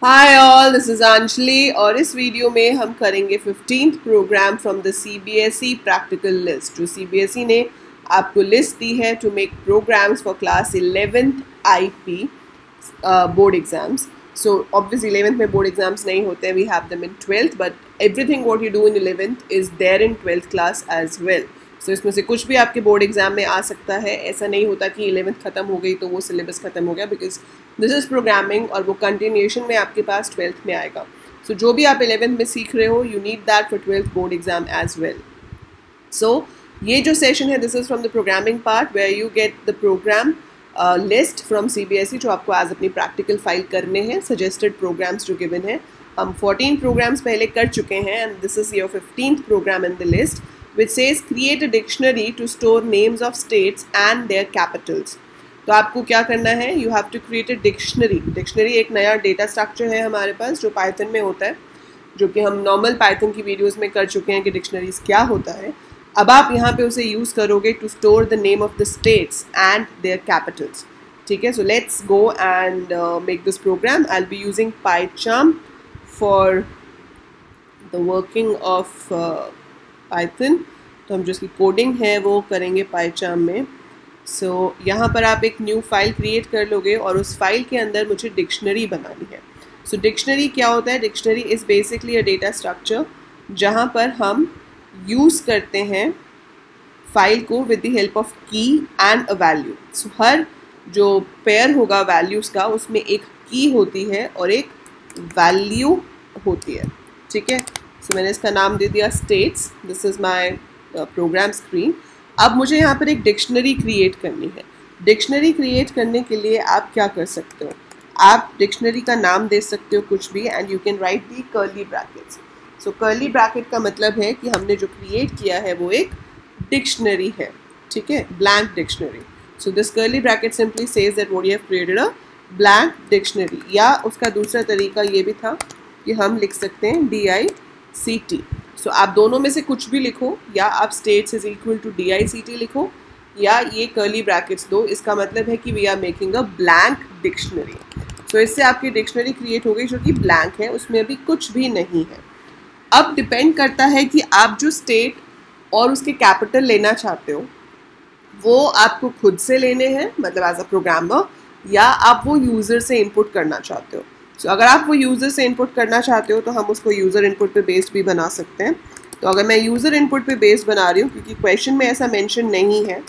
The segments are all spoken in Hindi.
Hi all, this is Anjali और इस वीडियो में हम करेंगे 15th program from the CBSE practical list. जो CBSE ने आपको लिस्ट दी है to make programs for class 11th IP board exams. So obviously 11th में बोर्ड एग्जाम्स नहीं होते, we have them in 12th, but everything what you do in 11th is there in 12th class as well. So इसमें से कुछ भी आपके बोर्ड एग्जाम में आ सकता है। ऐसा नहीं होता कि 11th ख़त्म हो गई तो वो सिलेबस ख़त्म हो गया, बिकॉज दिस इज़ प्रोग्रामिंग और वो कंटिन्यूएशन में आपके पास 12th में आएगा। सो जो भी आप 11th में सीख रहे हो, you need that for 12th board exam as well. So ये जो सेशन है, this is from the programming part where you get the program list from CBSE जो आपको आज अपनी प्रैक्टिकल फाइल करने हैं, सजेस्टेड प्रोग्राम्स जो गिवन है। हम 14 प्रोग्राम्स पहले कर चुके हैं and this is your 15th program in the list which says create a dictionary to store names of states and their capitals। तो आपको क्या करना है, you have to create a dictionary। Dictionary एक नया डेटा स्ट्रक्चर है हमारे पास जो पाइथन में होता है, जो कि हम नॉर्मल पाइथन की वीडियोस में कर चुके हैं कि डिक्शनरीज क्या होता है। अब आप यहाँ पे उसे यूज़ करोगे to store the name of the states and their capitals. ठीक है, so let's go and make this program. I will be using PyCharm for the working of Python. तो हम जो इसकी कोडिंग है वो करेंगे PyCharm में। सो यहाँ पर आप एक न्यू फाइल क्रिएट कर लोगे और उस फाइल के अंदर मुझे डिक्शनरी बनानी है। सो डिक्शनरी क्या होता है? Dictionary is basically a data structure जहाँ पर हम यूज़ करते हैं फाइल को विद द हेल्प ऑफ की एंड अ वैल्यू। सो हर जो पेयर होगा वैल्यूज़ का, उसमें एक की होती है और एक वैल्यू होती है। ठीक है, सो मैंने इसका नाम दे दिया states. This is my programme screen. अब मुझे यहाँ पर एक डिक्शनरी क्रिएट करनी है। डिक्शनरी क्रिएट करने के लिए आप क्या कर सकते हो, आप डिक्शनरी का नाम दे सकते हो कुछ भी and you can write the curly brackets. So curly bracket का मतलब है कि हमने जो क्रिएट किया है वो एक डिक्शनरी है। ठीक है, blank dictionary. So this curly bracket simply says that what you have created a blank dictionary. या उसका दूसरा तरीका ये भी था कि हम लिख सकते हैं DICT। सो आप दोनों में से कुछ भी लिखो, या आप states is equal to DICT लिखो, या ये कर्ली ब्रैकेट्स दो। इसका मतलब है कि we are making a blank dictionary. So इससे आपकी डिक्शनरी क्रिएट हो गई जो कि ब्लैंक है, उसमें अभी कुछ भी नहीं है। अब डिपेंड करता है कि आप जो स्टेट और उसके कैपिटल लेना चाहते हो वो आपको खुद से लेने हैं, मतलब एज अ प्रोग्रामर, या आप वो यूज़र से इनपुट करना चाहते हो। सो अगर आप वो यूज़र से इनपुट करना चाहते हो तो हम उसको यूज़र इनपुट पे बेस्ड भी बना सकते हैं। तो अगर मैं यूज़र इनपुट पे बेस्ड बना रही हूँ, क्योंकि क्वेश्चन में ऐसा मेंशन नहीं है,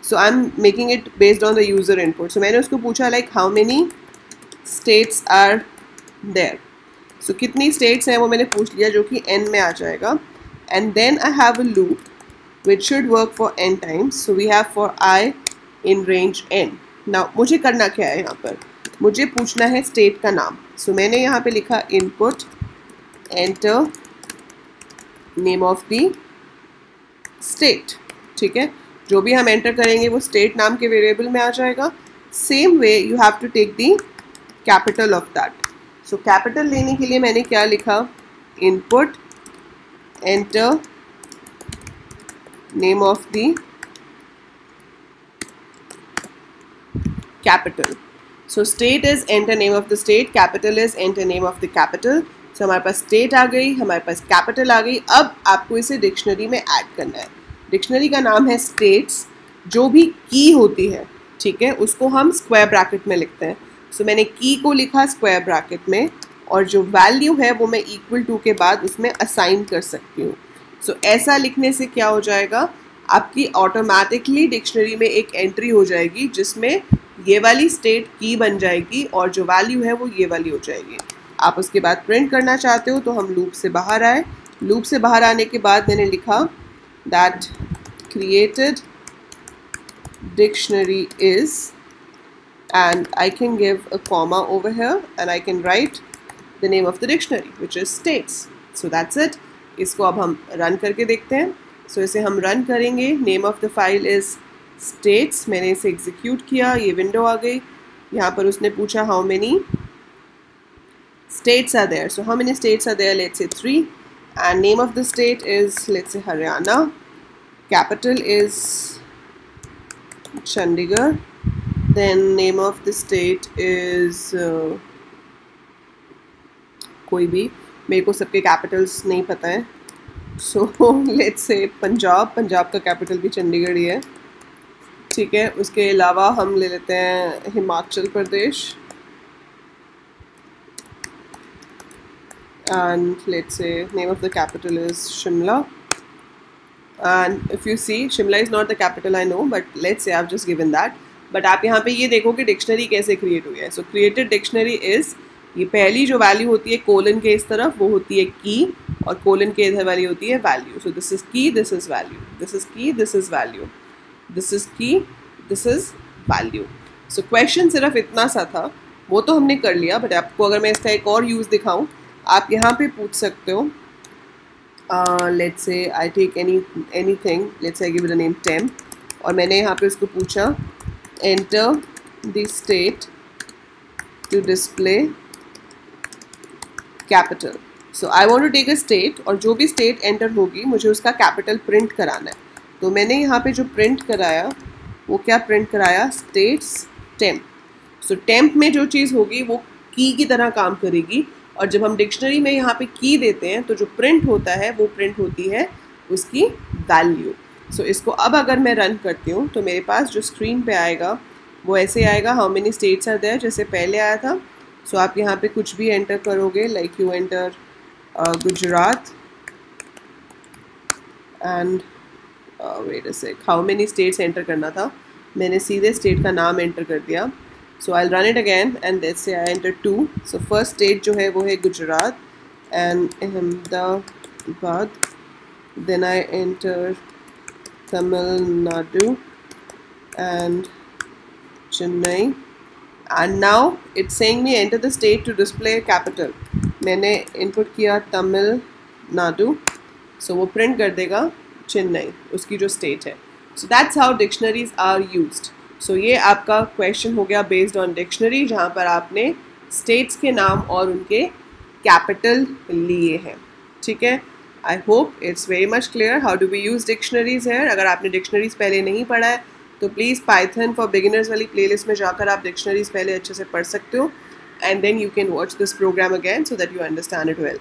so I am making it based on the user input. So मैंने उसको पूछा like how many states are there. So कितनी स्टेट्स हैं वो मैंने पूछ लिया, जो कि n में आ जाएगा। And then I have a loop which should work for n times. So we have for I in range n. Now मुझे करना क्या है, यहाँ पर मुझे पूछना है स्टेट का नाम। सो मैंने यहाँ पे लिखा input enter name of the state। ठीक है, जो भी हम एंटर करेंगे वो स्टेट नाम के वेरिएबल में आ जाएगा। Same way you have to take the capital of that. So capital लेने के लिए मैंने क्या लिखा, input enter name of the capital। So state is enter name of the state, capital is enter name of the capital। So हमारे पास state आ गई, हमारे पास capital आ गई। अब आपको इसे डिक्शनरी में ऐड करना है। डिक्शनरी का नाम है states। जो भी की होती है, ठीक है, उसको हम स्क्वायर ब्रैकेट में लिखते हैं। सो मैंने की को लिखा स्क्वायर ब्रैकेट में, और जो वैल्यू है वो मैं इक्वल टू के बाद उसमें असाइन कर सकती हूँ। सो ऐसा लिखने से क्या हो जाएगा, आपकी ऑटोमेटिकली डिक्शनरी में एक एंट्री हो जाएगी जिसमें ये वाली स्टेट की बन जाएगी और जो वैल्यू है वो ये वाली हो जाएगी। आप उसके बाद प्रिंट करना चाहते हो तो हम लूप से बाहर आए। लूप से बाहर आने के बाद मैंने लिखा that created dictionary is, and I can give a comma over here and I can write the name of the dictionary which is states। So that's it। इसको अब हम रन करके देखते हैं। सो इसे हम रन करेंगे। Name of the file is states. मैंने इसे एग्जीक्यूट किया, ये विंडो आ गई। यहाँ पर उसने पूछा how many states are there. So how many states are there, let's say 3, and name of the state is let's say Haryana, capital is Chandigarh, then name of the state is कोई भी, मेरे को सबके कैपिटल्स नहीं पता है। सो लेट्स से पंजाब का कैपिटल भी चंडीगढ़ ही है, ठीक है। उसके अलावा हम ले लेते हैं Himachal Pradesh, and let's say name of the capital is Shimla. And if you see, Shimla is not the capital, I know, but let's say I've just given that. But आप यहाँ पे ये देखो कि डिक्शनरी कैसे क्रिएट हुई है। सो क्रिएटेड डिक्शनरी इज, ये पहली जो वैल्यू होती है कोलन के इस तरफ वो होती है की, और कोलन के इधर वाली होती है value. So this is key, this is value, this is key, this is value, this is key, this is value. So question सिर्फ इतना सा था, वो तो हमने कर लिया। बट आपको अगर मैं इसका एक और यूज़ दिखाऊँ, आप यहाँ पे पूछ सकते हो, let's say I take anything, let's say I give it a name temp, और मैंने यहाँ पे उसको पूछा enter the state to display capital. So I want to take a state, और जो भी स्टेट एंटर होगी मुझे उसका कैपिटल प्रिंट कराना है। तो मैंने यहाँ पे जो प्रिंट कराया वो क्या प्रिंट कराया, स्टेट्स टेम्प। सो टेम्प में जो चीज़ होगी वो की की तरह काम करेगी, और जब हम डिक्शनरी में यहाँ पे की देते हैं तो जो प्रिंट होता है वो प्रिंट होती है उसकी वैल्यू। सो इसको अब अगर मैं रन करती हूँ तो मेरे पास जो स्क्रीन पे आएगा वो ऐसे आएगा, how many states are there, जैसे पहले आया था। सो आप यहाँ पे कुछ भी एंटर करोगे, like you enter Gujarat and wait a sec, how many states enter करना था, मैंने सीधे स्टेट का नाम एंटर कर दिया। So I'll run it again and let's say I enter 2. So first state जो है वो है Gujarat and Ahmedabad. Then I enter Tamil Nadu and Chennai. And now it's saying me enter the state to display capital. मैंने input किया तमिल नाडु, so वो print कर देगा चेन्नई, उसकी जो state है। So that's how dictionaries are used. सो ये आपका क्वेश्चन हो गया बेस्ड ऑन डिक्शनरी, जहाँ पर आपने स्टेट्स के नाम और उनके कैपिटल लिए हैं, ठीक है। I hope it's very much clear how do we use dictionaries है। अगर आपने डिक्शनरीज पहले नहीं पढ़ा है तो प्लीज़ पाइथन फॉर बिगिनर्स वाली प्लेलिस्ट में जाकर आप डिक्शनरीज पहले अच्छे से पढ़ सकते हो, and then you can watch this program again so that you understand it well.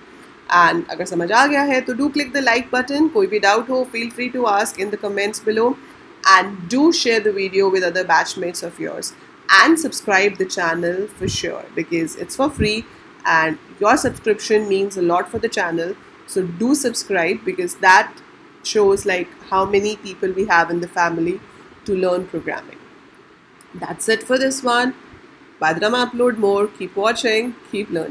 And अगर समझ आ गया है तो do click the like button. कोई भी डाउट हो feel free to ask in the comments below, and do share the video with other batchmates of yours, and subscribe the channel for sure because it's for free and your subscription means a lot for the channel. So do subscribe because that shows like how many people we have in the family to learn programming. That's it for this one. By the time I upload more, keep watching, keep learning.